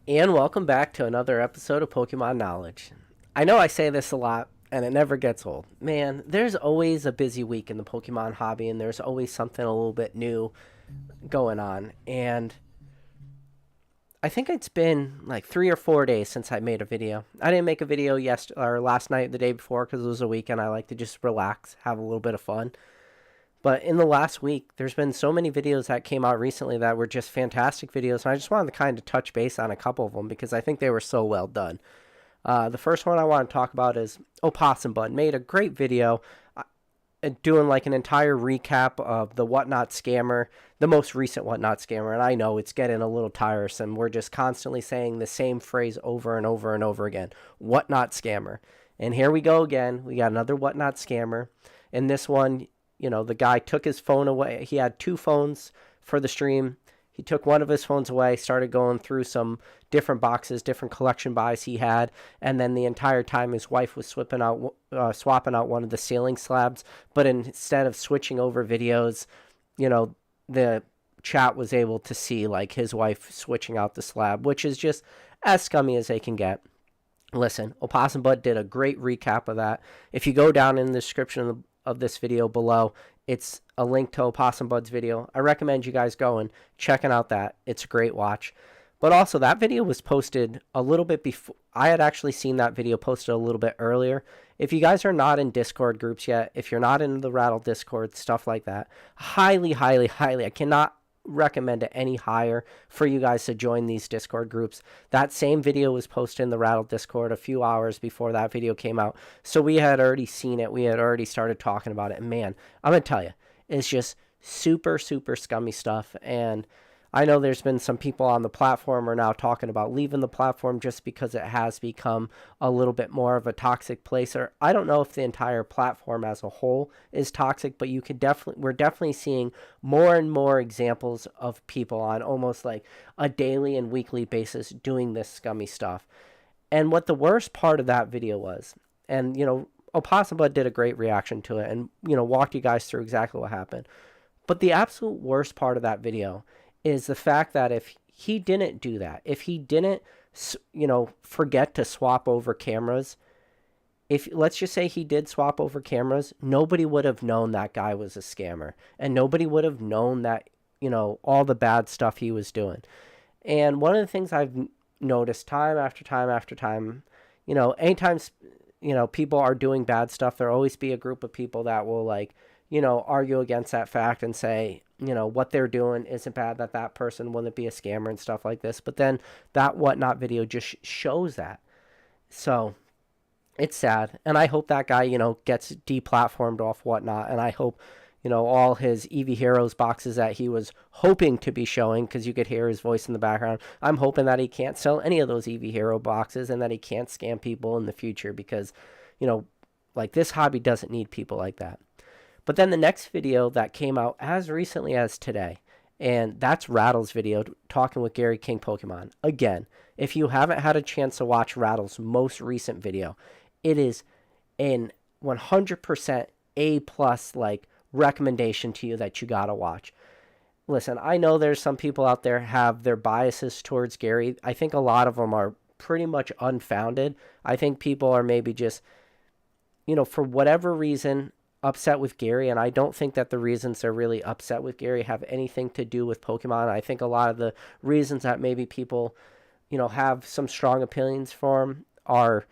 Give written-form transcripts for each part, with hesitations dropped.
And welcome back to another episode of Pokemon Knowledge. I know I say this a lot, and it never gets old. Man, there's always a busy week in the Pokemon hobby, and there's always something a little bit new going on. And I think it's been like 3 or 4 days since I made a video. I didn't make a video or last night, the day before, because it was a weekend. I like to just relax, have a little bit of fun. But in the last week, there's been so many videos that came out recently that were just fantastic videos, and I just wanted to kind of touch base on a couple of them because I think they were so well done. The first one I want to talk about is Opossum Bud made a great video doing like an entire recap of the Whatnot scammer, the most recent Whatnot scammer. And I know it's getting a little tiresome. We're just constantly saying the same phrase over and over and over again. Whatnot scammer. And here we go again. We got another Whatnot scammer. In this one, the guy took his phone away. He had two phones for the stream. He took one of his phones away, started going through some different boxes, different collection buys he had, and then the entire time his wife was swapping out one of the ceiling slabs. But instead of switching over videos, the chat was able to see like his wife switching out the slab, which is just as scummy as they can get. Listen, Opossum Bud did a great recap of that. If you go down in the description of this video below, it's a link to Opossum Bud's video. I recommend you guys going, checking out that. It's a great watch. But also, that video was posted a little bit before. I had actually seen that video posted a little bit earlier. If you guys are not in Discord groups yet, if you're not in the Rattle Discord, stuff like that, highly, highly, highly, I cannot recommend it any higher for you guys to join these Discord groups. That same video was posted in the Rattle Discord a few hours before that video came out. So we had already seen it. We had already started talking about it. And man, I'm going to tell you, it's just super, super scummy stuff. And I know there's been some people on the platform are now talking about leaving the platform just because it has become a little bit more of a toxic place. Or I don't know if the entire platform as a whole is toxic, but we're definitely seeing more and more examples of people on almost like a daily and weekly basis doing this scummy stuff. And what the worst part of that video was, and Opossum Bud did a great reaction to it and walked you guys through exactly what happened. But the absolute worst part of that video is the fact that if he didn't do that, if he didn't, forget to swap over cameras, if let's just say he did swap over cameras, nobody would have known that guy was a scammer, and nobody would have known that, all the bad stuff he was doing. And one of the things I've noticed time after time after time, anytime, people are doing bad stuff, there'll always be a group of people that will argue against that fact and say, what they're doing isn't bad, that person wouldn't be a scammer and stuff like this. But then that Whatnot video just shows that. So it's sad. And I hope that guy, gets deplatformed off Whatnot. And I hope, all his Eevee Heroes boxes that he was hoping to be showing, because you could hear his voice in the background, I'm hoping that he can't sell any of those Eevee Hero boxes and that he can't scam people in the future because, this hobby doesn't need people like that. But then the next video that came out as recently as today, and that's Rattle's video talking with Gary King Pokemon. Again, if you haven't had a chance to watch Rattle's most recent video, it is an 100% A plus recommendation to you that you gotta watch. Listen, I know there's some people out there have their biases towards Gary. I think a lot of them are pretty much unfounded. I think people are maybe just, for whatever reason, upset with Gary, and I don't think that the reasons they're really upset with Gary have anything to do with Pokemon. I think a lot of the reasons that maybe people, have some strong opinions for him are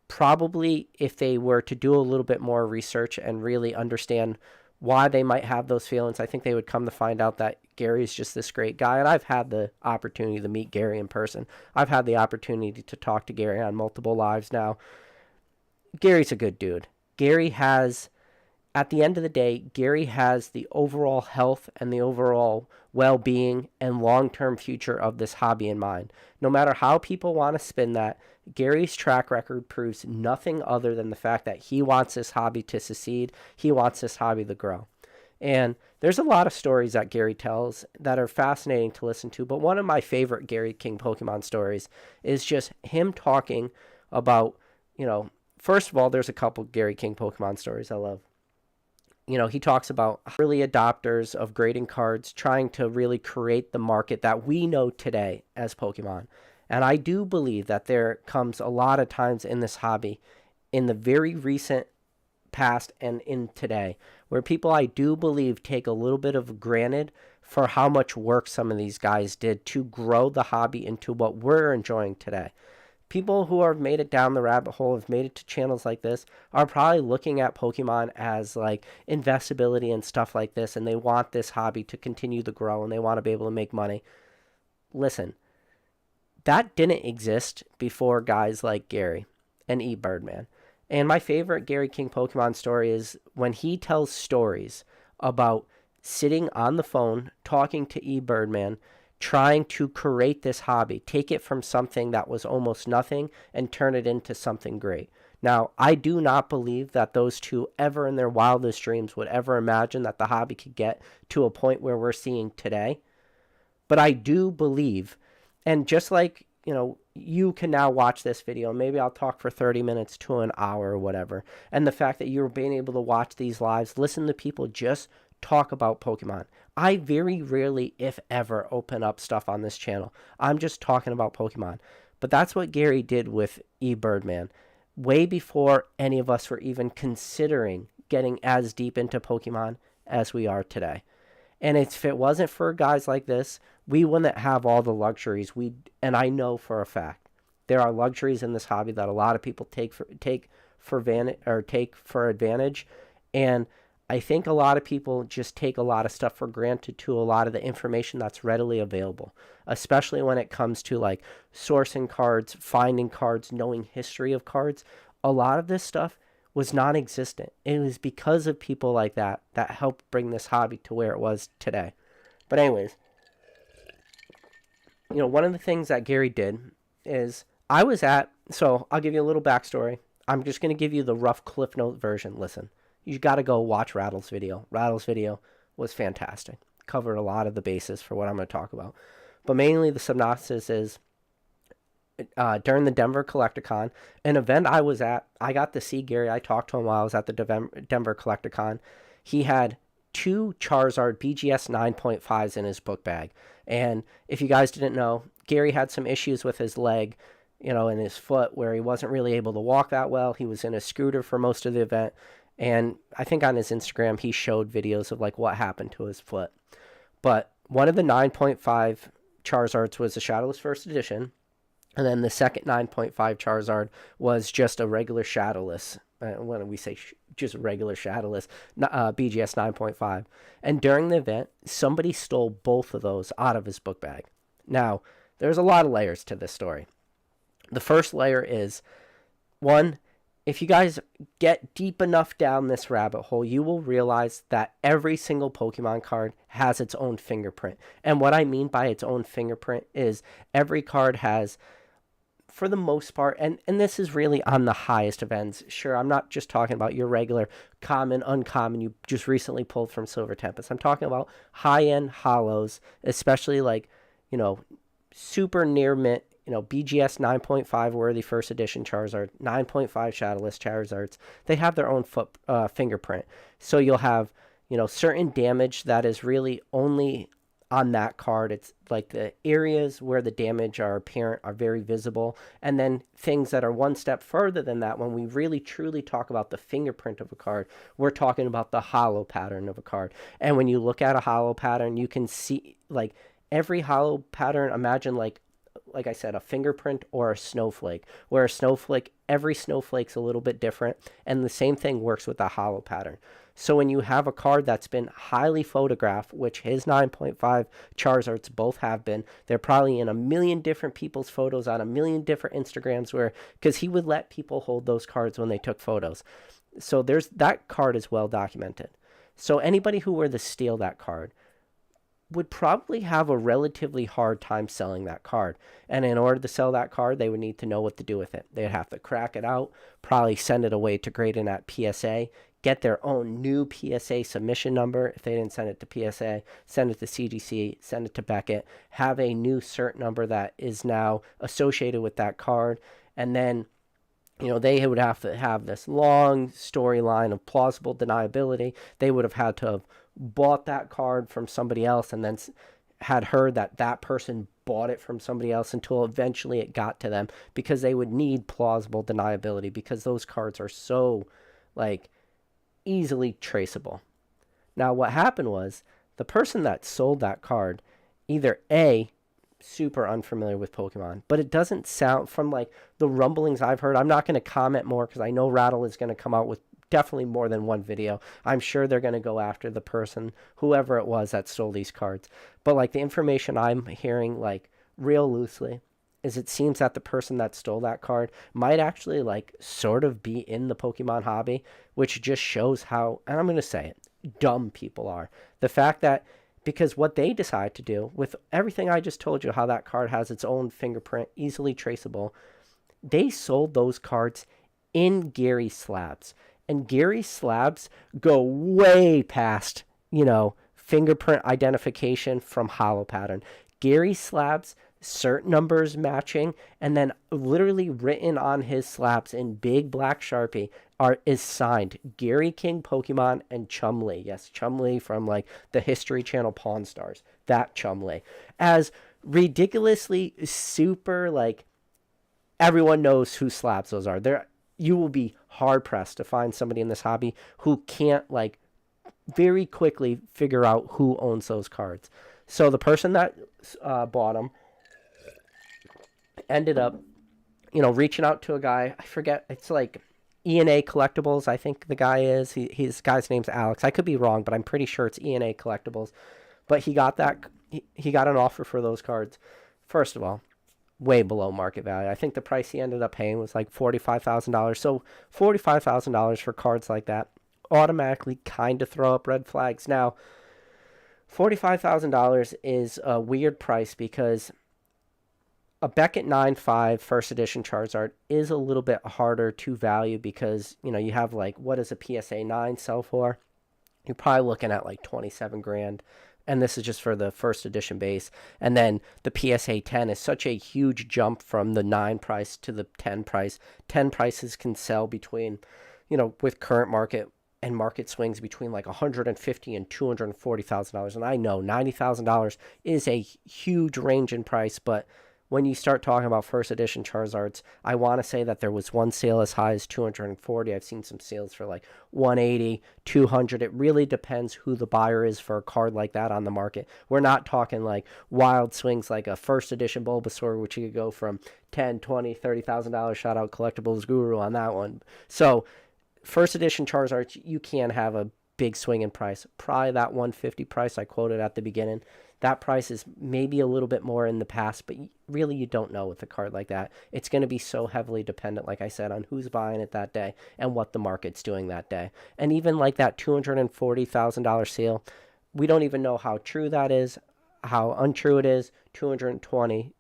probably, if they were to do a little bit more research and really understand why they might have those feelings, I think they would come to find out that Gary's just this great guy. And I've had the opportunity to meet Gary in person. I've had the opportunity to talk to Gary on multiple lives now. Gary's a good dude. At the end of the day, Gary has the overall health and the overall well-being and long-term future of this hobby in mind. No matter how people want to spin that, Gary's track record proves nothing other than the fact that he wants this hobby to succeed. He wants this hobby to grow. And there's a lot of stories that Gary tells that are fascinating to listen to, but one of my favorite Gary King Pokemon stories is just him talking about, first of all, there's a couple Gary King Pokemon stories I love. He talks about early adopters of grading cards trying to really create the market that we know today as Pokemon. And I do believe that there comes a lot of times in this hobby, in the very recent past and in today, where people, I do believe, take a little bit of granted for how much work some of these guys did to grow the hobby into what we're enjoying today. People who have made it down the rabbit hole, have made it to channels like this, are probably looking at Pokemon as like investability and stuff like this, and they want this hobby to continue to grow and they want to be able to make money. Listen, that didn't exist before guys like Gary and Birdman. And my favorite Gary King Pokemon story is when he tells stories about sitting on the phone talking to Birdman, trying to create this hobby, take it from something that was almost nothing and turn it into something great. Now, I do not believe that those two ever in their wildest dreams would ever imagine that the hobby could get to a point where we're seeing today. But I do believe, and just like, you can now watch this video. Maybe I'll talk for 30 minutes to an hour or whatever. And the fact that you're being able to watch these lives, listen to people just talk about Pokemon. I very rarely, if ever, open up stuff on this channel. I'm just talking about Pokemon. But that's what Gary did with Birdman. Way before any of us were even considering getting as deep into Pokemon as we are today. And if it wasn't for guys like this, we wouldn't have all the luxuries. And I know for a fact there are luxuries in this hobby that a lot of people take for advantage. And I think a lot of people just take a lot of stuff for granted to a lot of the information that's readily available, especially when it comes to like sourcing cards, finding cards, knowing history of cards. A lot of this stuff was non-existent. It was because of people like that helped bring this hobby to where it was today. But anyways, one of the things that Gary did is so I'll give you a little backstory. I'm just going to give you the rough Cliff Note version. Listen, you got to go watch Rattle's video. Rattle's video was fantastic. Covered a lot of the bases for what I'm going to talk about. But mainly the synopsis is, during the Denver Collecticon, an event I was at, I got to see Gary. I talked to him while I was at the Denver Collecticon. He had 2 Charizard BGS 9.5s in his book bag. And if you guys didn't know, Gary had some issues with his leg, and his foot, where he wasn't really able to walk that well. He was in a scooter for most of the event. And I think on his Instagram, he showed videos of like what happened to his foot. But one of the 9.5 Charizards was a Shadowless First Edition. And then the second 9.5 Charizard was just a regular Shadowless. When we say just regular Shadowless, BGS 9.5. And during the event, somebody stole both of those out of his book bag. Now, there's a lot of layers to this story. The first layer is, one, if you guys get deep enough down this rabbit hole, you will realize that every single Pokemon card has its own fingerprint. And what I mean by its own fingerprint is every card has, for the most part, and this is really on the highest of ends. Sure, I'm not just talking about your regular common, uncommon you just recently pulled from Silver Tempest. I'm talking about high-end hollows, especially like, super near mint, BGS 9.5 worthy first edition Charizard, 9.5 Shadowless Charizards. They have their own fingerprint. So you'll have, certain damage that is really only on that card. It's like the areas where the damage are apparent are very visible. And then things that are one step further than that, when we really truly talk about the fingerprint of a card, we're talking about the hollow pattern of a card. And when you look at a hollow pattern, you can see like every hollow pattern, imagine like I said, a fingerprint or a snowflake, where a snowflake, every snowflake's a little bit different. And the same thing works with a hollow pattern. So when you have a card that's been highly photographed, which his 9.5 Charizards both have been, they're probably in a million different people's photos on a million different Instagrams, because he would let people hold those cards when they took photos. So that card is well documented. So anybody who were to steal that card would probably have a relatively hard time selling that card. And in order to sell that card, they would need to know what to do with it. They'd have to crack it out, probably send it away to Graydon at PSA, get their own new PSA submission number. If they didn't send it to PSA, send it to CGC, send it to Beckett, have a new cert number that is now associated with that card. And then, they would have to have this long storyline of plausible deniability. They would have had to have bought that card from somebody else and then had heard that that person bought it from somebody else until eventually it got to them, because they would need plausible deniability because those cards are so like easily traceable. Now what happened was the person that sold that card either A, super unfamiliar with Pokemon, but it doesn't sound, from like the rumblings I've heard, I'm not going to comment more because I know Rattle is going to come out with definitely more than one video. I'm sure they're going to go after the person, whoever it was that stole these cards. But like the information I'm hearing, like real loosely, is it seems that the person that stole that card might actually like sort of be in the Pokemon hobby, which just shows how, and I'm going to say it, dumb people are. The fact that, because what they decide to do with everything I just told you, how that card has its own fingerprint, easily traceable, they sold those cards in Gary slabs. And Gary slabs go way past, fingerprint identification from hollow pattern. Gary slabs, cert numbers matching, and then literally written on his slabs in big black Sharpie is signed Gary King Pokemon and Chumley. Yes, Chumley from like the History Channel Pawn Stars. That Chumley. As ridiculously super, like, everyone knows who slabs those are. You will be hard pressed to find somebody in this hobby who can't like very quickly figure out who owns those cards. So the person that bought them ended up, reaching out to a guy. I forget. It's like E&A Collectibles, I think the guy is. His guy's name's Alex. I could be wrong, but I'm pretty sure it's E&A Collectibles. But he got an offer for those cards. First of all, way below market value. I think the price he ended up paying was like $45,000. So $45,000 for cards like that automatically kind of throw up red flags. Now, $45,000 is a weird price because a Beckett 9.5 first edition Charizard is a little bit harder to value because, you have like, what does a PSA 9 sell for? You're probably looking at like 27 grand. And this is just for the first edition base. And then the PSA 10 is such a huge jump from the 9 price to the 10 price. 10 prices can sell between, with current market and market swings between like $150,000 and $240,000. And I know $90,000 is a huge range in price, but when you start talking about first edition Charizards, I want to say that there was one sale as high as 240. I've seen some sales for like 180, 200. It really depends who the buyer is for a card like that on the market. We're not talking like wild swings like a first edition Bulbasaur, which you could go from 10, 20, $30,000. Shout out Collectibles Guru on that one. So first edition Charizards, you can have a big swing in price. Probably that 150 price I quoted at the beginning. That price is maybe a little bit more in the past, but really you don't know with a card like that. It's going to be so heavily dependent, like I said, on who's buying it that day and what the market's doing that day. And even like that $240,000 sale, we don't even know how true that is, how untrue it is. 220,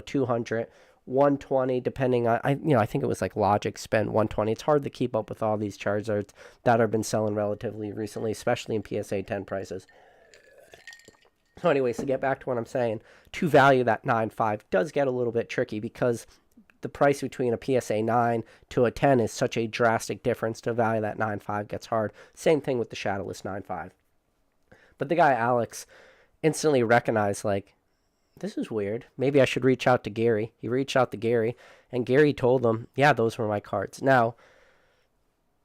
200, 120, depending on, I think it was like Logic spent 120. It's hard to keep up with all these Charizards that have been selling relatively recently, especially in PSA 10 prices. So anyways, to get back to what I'm saying, to value that 9.5 does get a little bit tricky because the price between a PSA 9 to a 10 is such a drastic difference. To value that 9.5 gets hard. Same thing with the Shadowless 9.5. But the guy, Alex, instantly recognized, like, this is weird. Maybe I should reach out to Gary. He reached out to Gary, and Gary told him, yeah, those were my cards. Now,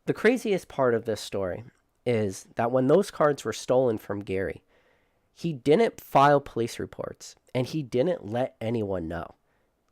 the craziest part of this story is that when those cards were stolen from Gary, he didn't file police reports, and he didn't let anyone know.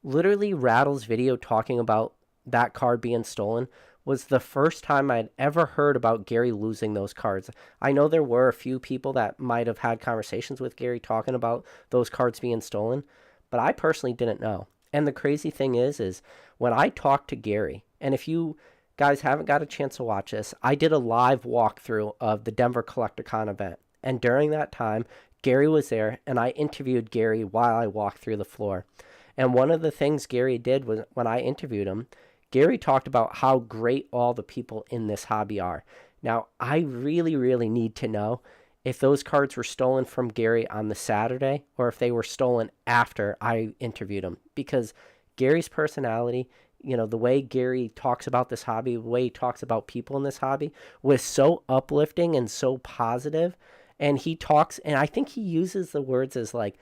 Literally, Rattle's video talking about that card being stolen was the first time I'd ever heard about Gary losing those cards. I know there were a few people that might have had conversations with Gary talking about those cards being stolen, but I personally didn't know. And the crazy thing is when I talked to Gary, and if you guys haven't got a chance to watch this, I did a live walkthrough of the Denver Collecticon event. And during that time, Gary was there, and I interviewed Gary while I walked through the floor. And one of the things Gary did was, when I interviewed him, Gary talked about how great all the people in this hobby are. Now, I really, really need to know if those cards were stolen from Gary on the Saturday or if they were stolen after I interviewed him. Because Gary's personality, the way Gary talks about this hobby, the way he talks about people in this hobby was so uplifting and so positive. And he talks, and I think he uses the words as like,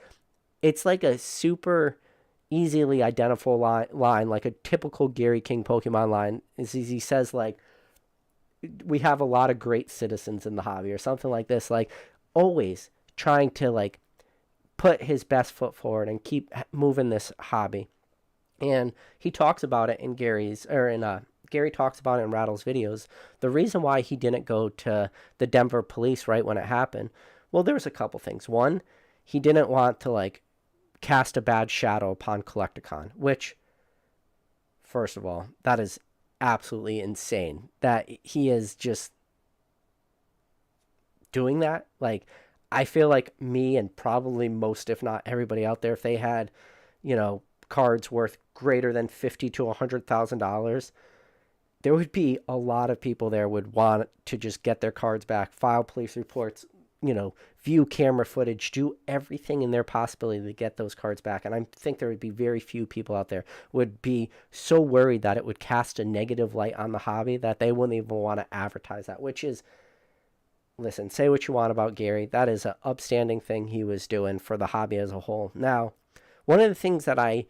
it's like a super easily identifiable line, like a typical Gary King Pokemon line, is he says like, we have a lot of great citizens in the hobby or something like this, like always trying to like put his best foot forward and keep moving this hobby. And he talks about it in Gary talks about it in Rattle's videos. The reason why he didn't go to the Denver police right when it happened, well, there was a couple things. One, he didn't want to like cast a bad shadow upon Collecticon, which, first of all, that is absolutely insane that he is just doing that. Like, I feel like me and probably most, if not everybody out there, if they had, cards worth greater than $50,000 to $100,000, there would be a lot of people there would want to just get their cards back, file police reports, view camera footage, do everything in their possibility to get those cards back. And I think there would be very few people out there would be so worried that it would cast a negative light on the hobby that they wouldn't even want to advertise that, which is, listen, say what you want about Gary. That is an upstanding thing he was doing for the hobby as a whole. Now, one of the things that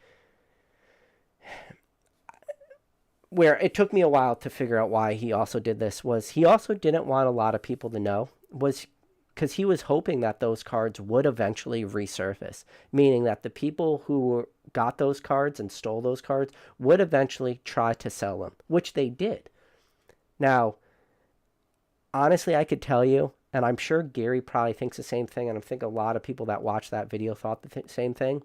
where it took me a while to figure out why he also did this was he also didn't want a lot of people to know, was because he was hoping that those cards would eventually resurface, meaning that the people who got those cards and stole those cards would eventually try to sell them, which they did. Now, honestly, I could tell you, and I'm sure Gary probably thinks the same thing, and I think a lot of people that watched that video thought the same thing.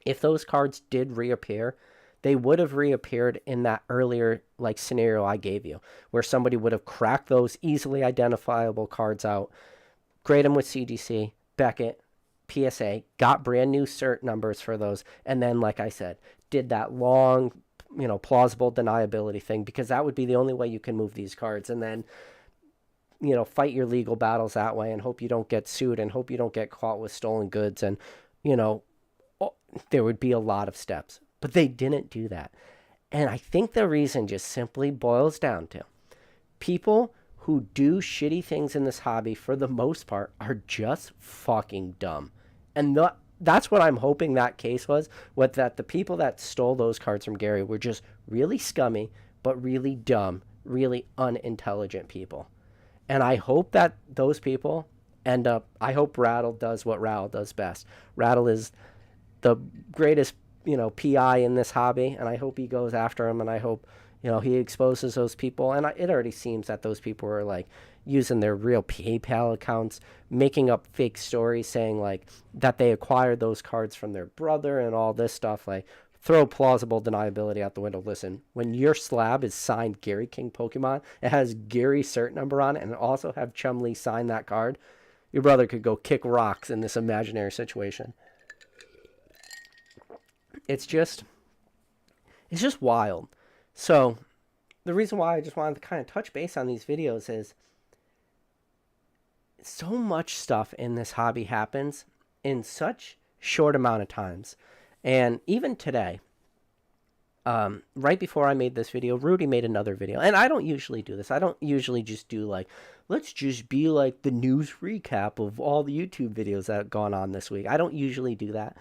If those cards did reappear, they would have reappeared in that earlier scenario I gave you, where somebody would have cracked those easily identifiable cards out, grade them with CGC, Beckett, PSA, got brand new cert numbers for those, and then, like I said, did that long, plausible deniability thing, because that would be the only way you can move these cards, and then, fight your legal battles that way and hope you don't get sued and hope you don't get caught with stolen goods, and, there would be a lot of steps. But they didn't do that. And I think the reason just simply boils down to people who do shitty things in this hobby, for the most part, are just fucking dumb. And that's what I'm hoping that case was that the people that stole those cards from Gary were just really scummy, but really dumb, really unintelligent people. And I hope that those people I hope Rattle does what Rattle does best. Rattle is the greatest, PI in this hobby, and I hope he goes after him, and I hope, he exposes those people. And it already seems that those people are using their real PayPal accounts, making up fake stories saying that they acquired those cards from their brother and all this stuff. Throw plausible deniability out the window. Listen, when your slab is signed Gary King Pokemon, it has Gary's cert number on it, and also have Chumlee sign that card, your brother could go kick rocks in this imaginary situation. It's just wild. So the reason why I just wanted to kind of touch base on these videos is so much stuff in this hobby happens in such short amount of times. And even today, right before I made this video, Rudy made another video. And I don't usually do this. I don't usually just do let's just be the news recap of all the YouTube videos that have gone on this week. I don't usually do that.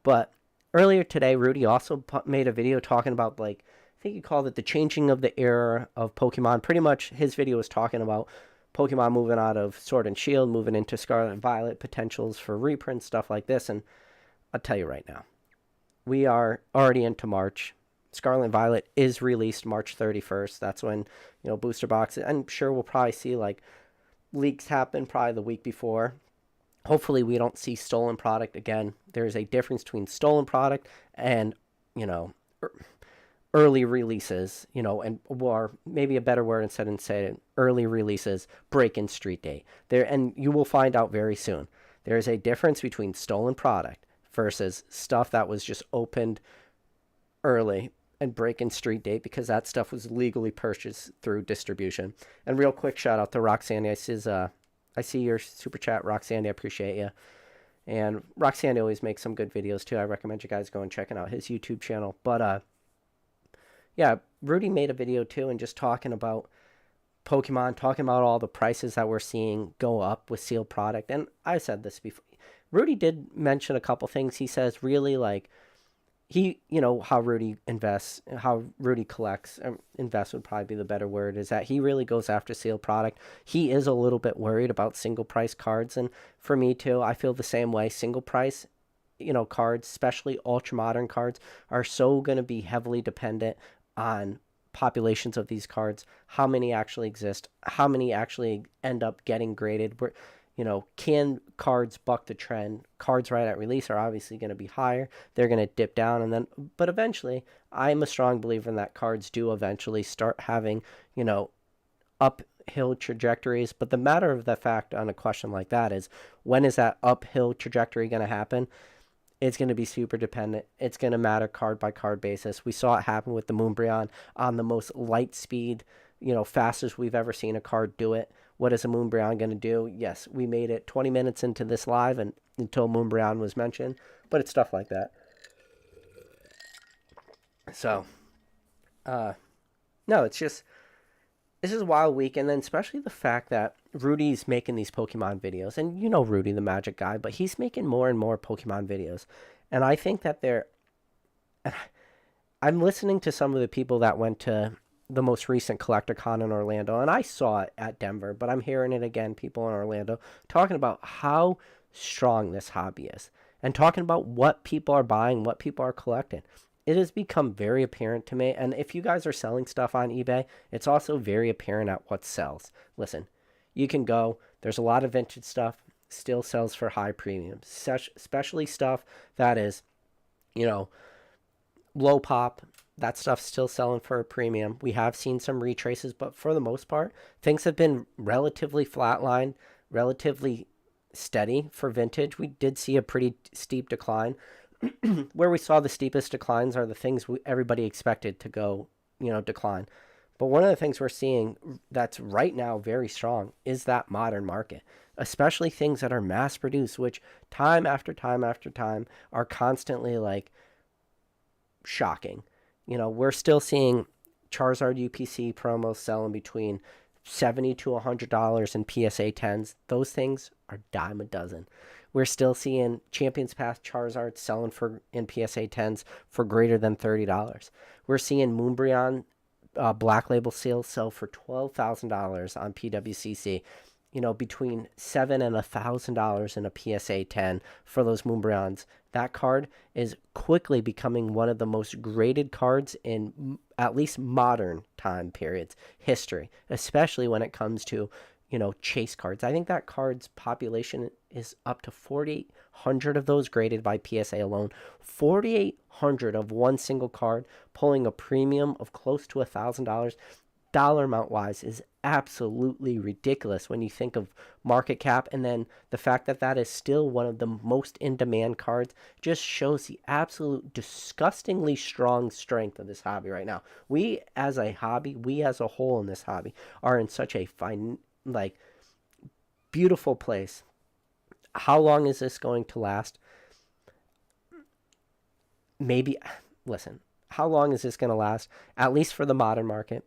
But earlier today, Rudy also made a video talking about, I think he called it the changing of the era of Pokemon. Pretty much his video was talking about Pokemon moving out of Sword and Shield, moving into Scarlet and Violet, potentials for reprints, stuff like this. And I'll tell you right now, we are already into March. Scarlet and Violet is released March 31st. That's when, booster boxes. I'm sure we'll probably see, leaks happen probably the week before. Hopefully we don't see stolen product again. There's a difference between stolen product and, early releases, or maybe a better word instead of saying early releases, break-in street date. And you will find out very soon. There is a difference between stolen product versus stuff that was just opened early and break-in street date, because that stuff was legally purchased through distribution. And real quick shout out to Roxanne. I see your super chat, Roxanne. I appreciate you. And Roxanne always makes some good videos too. I recommend you guys go and checking out his YouTube channel. But yeah, Rudy made a video too, and just talking about Pokemon, talking about all the prices that we're seeing go up with sealed product. And I said this before. Rudy did mention a couple things. He says really like how Rudy invests, how Rudy collects, invest would probably be the better word, is that he really goes after sealed product. He is a little bit worried about single price cards. And for me too, I feel the same way. Single price, cards, especially ultra modern cards, are so going to be heavily dependent on populations of these cards, how many actually exist, how many actually end up getting graded. Can cards buck the trend? Cards right at release are obviously going to be higher. They're going to dip down, but eventually, I'm a strong believer in that cards do eventually start having, uphill trajectories. But the matter of the fact on a question like that is, when is that uphill trajectory going to happen? It's going to be super dependent. It's going to matter card by card basis. We saw it happen with the Moonbreon on the most light speed, fastest we've ever seen a card do it. What is a Moonbreon going to do? Yes, we made it 20 minutes into this live and until Moonbreon was mentioned, but it's stuff like that. So, no, it's just a wild week, and then especially the fact that Rudy's making these Pokemon videos, and Rudy, the Magic guy, but he's making more and more Pokemon videos, and I think that I'm listening to some of the people that went to the most recent CollectorCon in Orlando, and I saw it at Denver, but I'm hearing it again, people in Orlando, talking about how strong this hobby is, and talking about what people are buying, what people are collecting. It has become very apparent to me, and if you guys are selling stuff on eBay, it's also very apparent at what sells. Listen, you can go, there's a lot of vintage stuff, still sells for high premiums, especially stuff that is, low pop. That stuff's still selling for a premium. We have seen some retraces, but for the most part, things have been relatively flatlined, relatively steady for vintage. We did see a pretty steep decline. Where we saw the steepest declines are the things everybody expected to go, decline. But one of the things we're seeing that's right now very strong is that modern market, especially things that are mass produced, which time after time after time are constantly like shocking. We're still seeing Charizard UPC promos selling between $70 to $100 in PSA 10s. Those things are dime a dozen. We're still seeing Champions Pass Charizard selling in PSA 10s for greater than $30. We're seeing Moonbreon Black Label sales sell for $12,000 on PWCC. Between $7,000 and $1,000 in a PSA 10 for those Moonbreons. That card is quickly becoming one of the most graded cards in at least modern time periods history, especially when it comes to, chase cards. I think that card's population is up to 4,800 of those graded by PSA alone. 4,800 of one single card, pulling a premium of close to $1,000. Dollar amount wise is absolutely ridiculous when you think of market cap, and then the fact that that is still one of the most in demand cards just shows the absolute disgustingly strong strength of this hobby right now. We as a hobby, we as a whole in this hobby are in such a fine, beautiful place. How long is this going to last? Maybe, listen, how long is this going to last? At least for the modern market.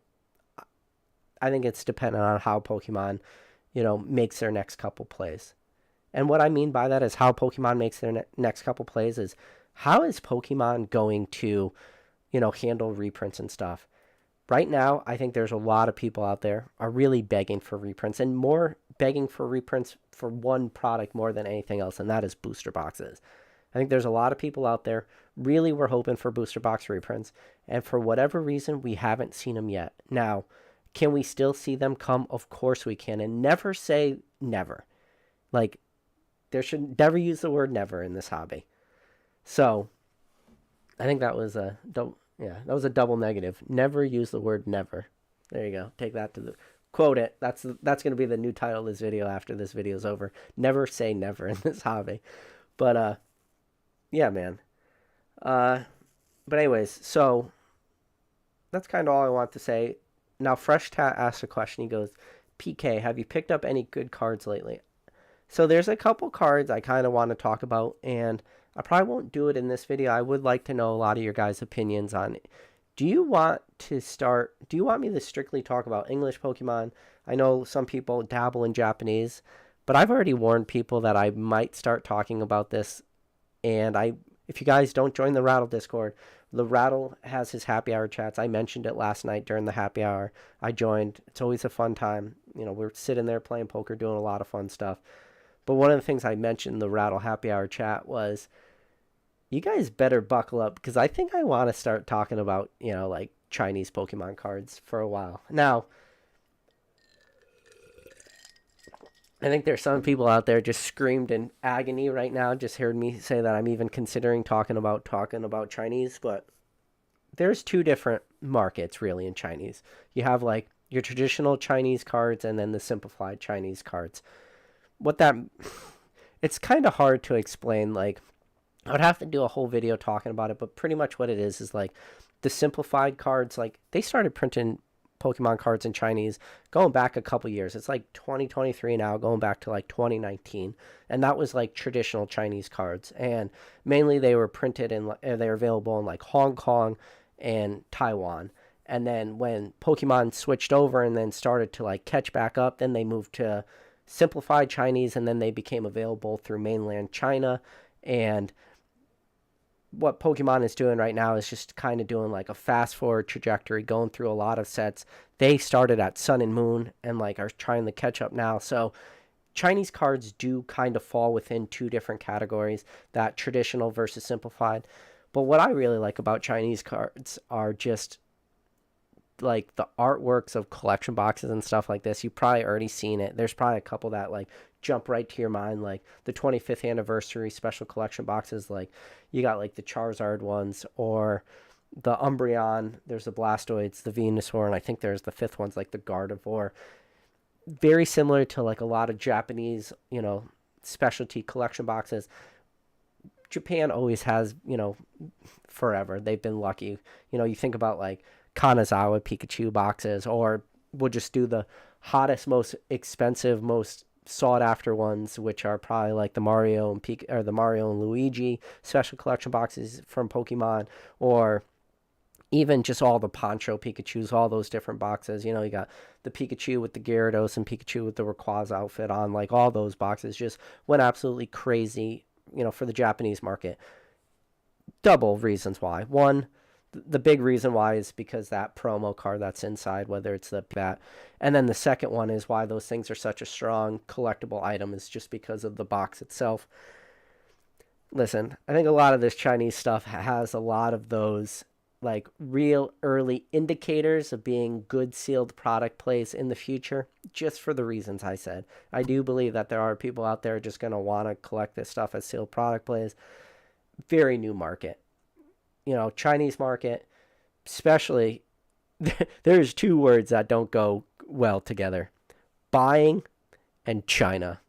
I think it's dependent on how Pokemon, makes their next couple plays. And what I mean by that is how Pokemon makes their next couple plays is how is Pokemon going to, handle reprints and stuff. Right now, I think there's a lot of people out there are really begging for reprints, and more begging for reprints for one product more than anything else, and that is booster boxes. I think there's a lot of people out there really were hoping for booster box reprints, and for whatever reason, we haven't seen them yet. Now, can we still see them come? Of course we can, and never say never. There should never use the word never in this hobby. So, I think that was a double negative. Never use the word never. There you go. Take that quote it. That's going to be the new title of this video after this video is over. Never say never in this hobby. But yeah, man. But anyways, so that's kind of all I want to say. Now, Fresh Tat asked a question. He goes, PK, have you picked up any good cards lately? So there's a couple cards I kind of want to talk about, and I probably won't do it in this video. I would like to know a lot of your guys' opinions on Do you want me to strictly talk about English Pokemon? I know some people dabble in Japanese, but I've already warned people that I might start talking about this. And if you guys don't join the Rattle Discord, the Rattle has his happy hour chats. I mentioned it last night during the happy hour. I joined. It's always a fun time. We're sitting there playing poker, doing a lot of fun stuff. But one of the things I mentioned in the Rattle happy hour chat was, you guys better buckle up, because I think I want to start talking about, like Chinese Pokemon cards for a while. Now, I think there's some people out there just screamed in agony right now, just heard me say that I'm even considering talking about Chinese, but there's two different markets really in Chinese. You have like your traditional Chinese cards and then the simplified Chinese cards. What that It's kind of hard to explain. Like, I would have to do a whole video talking about it, but pretty much what it is like the simplified cards. Like, they started printing Pokemon cards in Chinese going back a couple years. It's like 2023 now, going back to like 2019, and that was like traditional Chinese cards. And mainly they were printed in, they were available in like Hong Kong and Taiwan. And then when Pokemon switched over and then started to like catch back up, then they moved to simplified Chinese, and then they became available through mainland China. And what Pokemon is doing right now is just kind of doing like a fast forward trajectory, going through a lot of sets. They started at Sun and Moon and like are trying to catch up now. So Chinese cards do kind of fall within two different categories, that traditional versus simplified. But what I really like about Chinese cards are just like the artworks of collection boxes and stuff like this. You've probably already seen it. There's probably a couple that like jump right to your mind, like the 25th anniversary special collection boxes. Like, you got like the Charizard ones, or the Umbreon, there's the Blastoids, the Venusaur, and I think there's the fifth one's like the Gardevoir. Very similar to like a lot of Japanese, specialty collection boxes. Japan always has, forever. They've been lucky. You think about like Kanazawa Pikachu boxes, or we'll just do the hottest, most expensive, most sought after ones, which are probably like the Mario and Luigi special collection boxes from Pokemon, or even just all the Poncho Pikachus, all those different boxes. You got the Pikachu with the Gyarados and Pikachu with the Rayquaza outfit on. Like, all those boxes just went absolutely crazy, for the Japanese market. Double reasons why. One, the big reason why is because that promo card that's inside, whether it's that. And then the second one is why those things are such a strong collectible item, is just because of the box itself. Listen, I think a lot of this Chinese stuff has a lot of those like real early indicators of being good sealed product plays in the future, just for the reasons I said. I do believe that there are people out there just going to want to collect this stuff as sealed product plays. Very new market. Chinese market, especially, there's two words that don't go well together: buying and China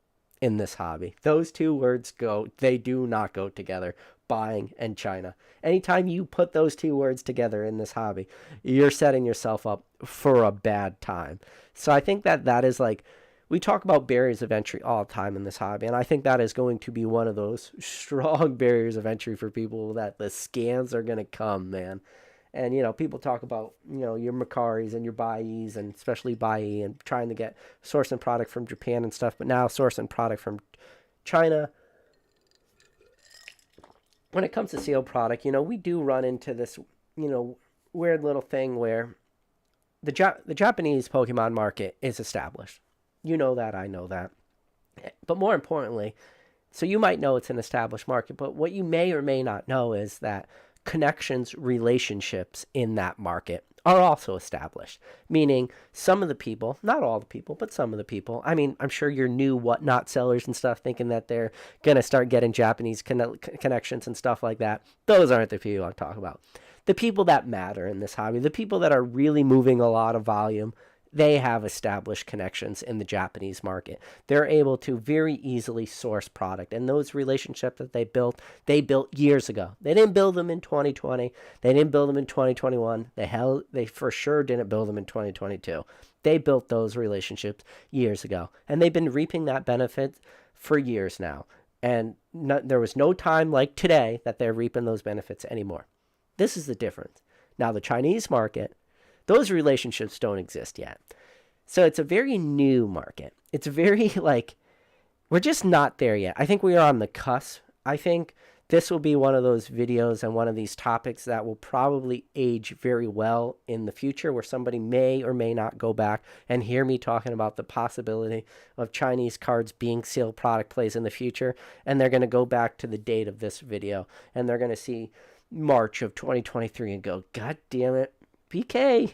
in this hobby. Those two words they do not go together. Buying and China. Anytime you put those two words together in this hobby, you're setting yourself up for a bad time. So I think that is like, we talk about barriers of entry all the time in this hobby, and I think that is going to be one of those strong barriers of entry for people, that the scams are going to come, man. And, people talk about, your Makaris and your Baiis, and especially Bai, and trying to get sourcing product from Japan and stuff, but now sourcing product from China. When it comes to sealed product, we do run into this, weird little thing where the Japanese Pokemon market is established. You know that, I know that. But more importantly, so you might know it's an established market, but what you may or may not know is that connections, relationships in that market are also established. Meaning, some of the people, not all the people, but some of the people, I mean, I'm sure your new whatnot sellers and stuff thinking that they're going to start getting Japanese connections and stuff like that. Those aren't the people I'm talking about. The people that matter in this hobby, the people that are really moving a lot of volume, they have established connections in the Japanese market. They're able to very easily source product. And those relationships that they built years ago. They didn't build them in 2020. They didn't build them in 2021. They for sure didn't build them in 2022. They built those relationships years ago. And they've been reaping that benefit for years now. And there was no time like today that they're reaping those benefits anymore. This is the difference. Now, the Chinese market, those relationships don't exist yet. So it's a very new market. It's very like, we're just not there yet. I think we are on the cusp. I think this will be one of those videos and one of these topics that will probably age very well in the future, where somebody may or may not go back and hear me talking about the possibility of Chinese cards being sealed product plays in the future. And they're going to go back to the date of this video and they're going to see March of 2023 and go, God damn it, PK,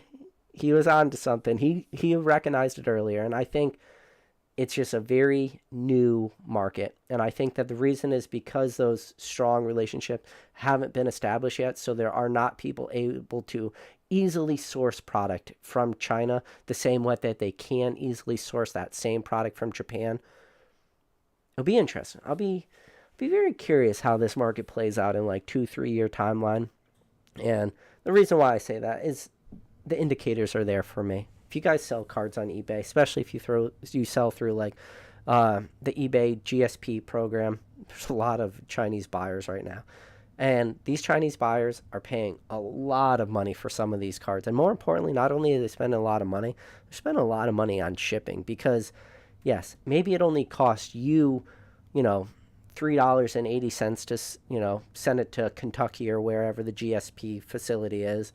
he was on to something. He recognized it earlier. And I think it's just a very new market. And I think that the reason is because those strong relationships haven't been established yet. So there are not people able to easily source product from China the same way that they can easily source that same product from Japan. It'll be interesting. I'll be very curious how this market plays out in like 2-3 year timeline. And the reason why I say that is the indicators are there for me. If you guys sell cards on eBay, especially if you sell through like the eBay GSP program, there's a lot of Chinese buyers right now. And these Chinese buyers are paying a lot of money for some of these cards. And more importantly, not only are they spending a lot of money, they're spending a lot of money on shipping. Because, yes, maybe it only costs you, $3.80 to, send it to Kentucky or wherever the GSP facility is.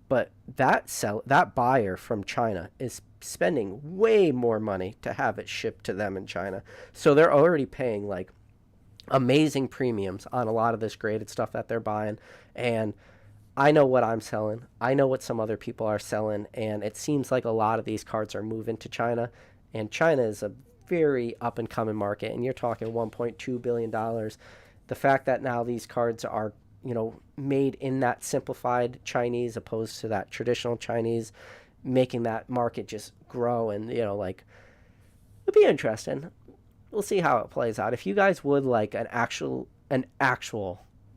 But that buyer from China is spending way more money to have it shipped to them in China. So they're already paying like amazing premiums on a lot of this graded stuff that they're buying. And I know what I'm selling. I know what some other people are selling. And it seems like a lot of these cards are moving to China. And China is a very up and coming market. And you're talking $1.2 billion. The fact that now these cards are made in that simplified Chinese opposed to that traditional Chinese, making that market just grow. And, it'll be interesting. We'll see how it plays out. If you guys would like an actual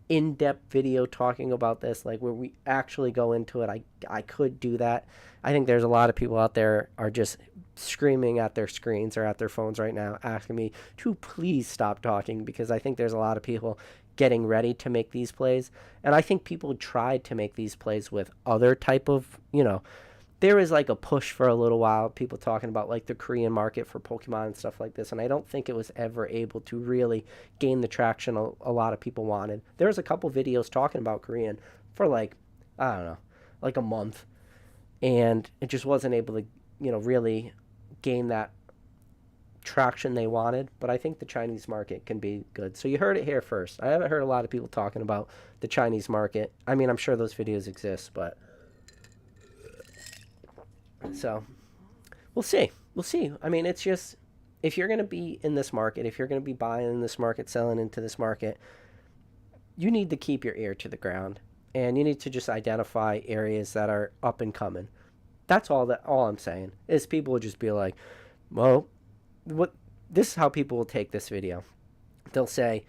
in-depth video talking about this, like where we actually go into it, I could do that. I think there's a lot of people out there are just screaming at their screens or at their phones right now, asking me to please stop talking, because I think there's a lot of people getting ready to make these plays. And I think people tried to make these plays with other type of, there was like a push for a little while, people talking about like the Korean market for Pokemon and stuff like this. And I don't think it was ever able to really gain the traction a lot of people wanted. There was a couple videos talking about Korean for like, I don't know, like a month. And it just wasn't able to, really gain that traction they wanted. But I think the Chinese market can be good. So you heard it here first. I haven't heard a lot of people talking about the Chinese market. I mean, I'm sure those videos exist, but so we'll see. I mean, it's just, if you're going to be in this market, if you're going to be buying in this market, selling into this market, you need to keep your ear to the ground, and you need to just identify areas that are up and coming. That's all I'm saying is people will just be like, well, this is how people will take this video. They'll say,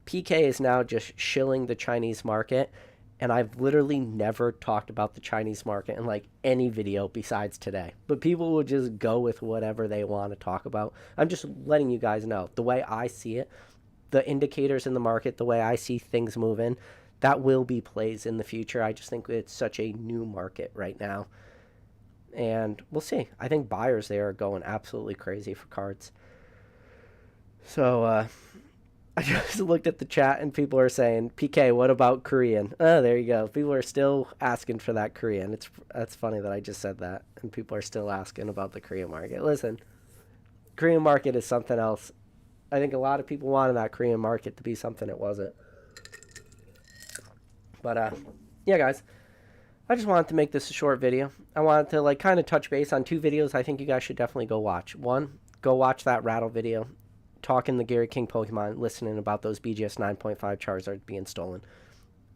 PK is now just shilling the Chinese market, and I've literally never talked about the Chinese market in like any video besides today. But people will just go with whatever they want to talk about. I'm just letting you guys know the way I see it, the indicators in the market, the way I see things moving, that will be plays in the future. I just think it's such a new market right now. And we'll see. I think buyers there are going absolutely crazy for cards. So I just looked at the chat and people are saying, PK, what about Korean? Oh, there you go. People are still asking for that Korean. That's funny that I just said that. And people are still asking about the Korean market. Listen, Korean market is something else. I think a lot of people wanted that Korean market to be something it wasn't. But yeah, guys. I just wanted to make this a short video. I wanted to like kind of touch base on two videos I think you guys should definitely go watch. One, go watch that Rattle video, talking the Gary King Pokemon, listening about those BGS 9.5 Charizards being stolen.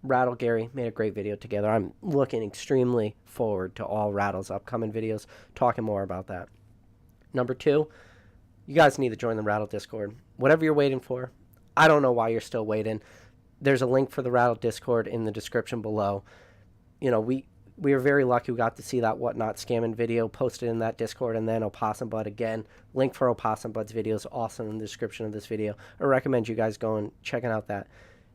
Rattle Gary made a great video together. I'm looking extremely forward to all Rattle's upcoming videos, talking more about that. Number two, you guys need to join the Rattle Discord. Whatever you're waiting for, I don't know why you're still waiting. There's a link for the Rattle Discord in the description below. We were very lucky we got to see that Whatnot scamming video posted in that Discord, and then Opossum Bud again. Link for Opossum Bud's video is also in the description of this video. I recommend you guys going checking out that.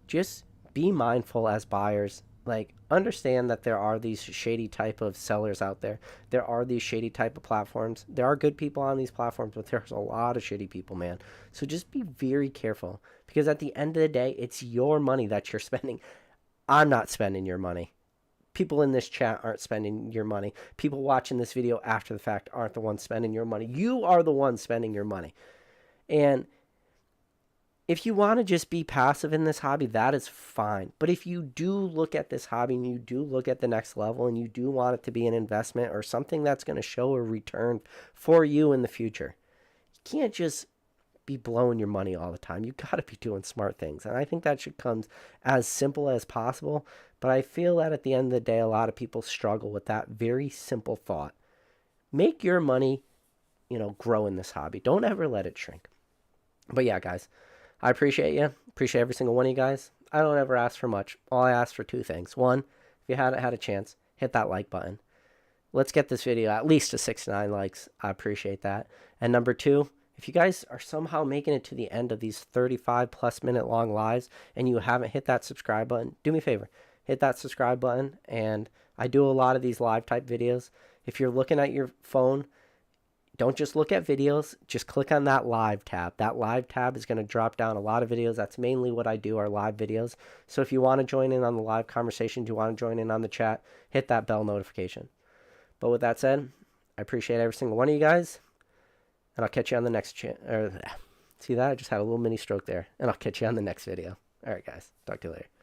Just be mindful as buyers. Like, understand that there are these shady type of sellers out there. There are these shady type of platforms. There are good people on these platforms, but there's a lot of shitty people, man. So just be very careful, because at the end of the day, it's your money that you're spending. I'm not spending your money. People in this chat aren't spending your money. People watching this video after the fact aren't the ones spending your money. You are the one spending your money. And if you want to just be passive in this hobby, that is fine. But if you do look at this hobby and you do look at the next level and you do want it to be an investment or something that's going to show a return for you in the future, you can't just be blowing your money all the time. You got to be doing smart things. And I think that should come as simple as possible. But I feel that at the end of the day, a lot of people struggle with that very simple thought. Make your money, grow in this hobby. Don't ever let it shrink. But yeah, guys, I appreciate you. Appreciate every single one of you guys. I don't ever ask for much. All I ask for two things. One, if you hadn't had a chance, hit that like button. Let's get this video at least to 69 likes. I appreciate that. And number two, if you guys are somehow making it to the end of these 35 plus minute long lives and you haven't hit that subscribe button, do me a favor. Hit that subscribe button. And I do a lot of these live type videos. If you're looking at your phone, don't just look at videos, just click on that live tab. That live tab is going to drop down a lot of videos. That's mainly what I do, are live videos. So if you want to join in on the live conversations, you want to join in on the chat, hit that bell notification. But with that said, I appreciate every single one of you guys. And I'll catch you on the next see that? I just had a little mini stroke there. And I'll catch you on the next video. All right, guys. Talk to you later.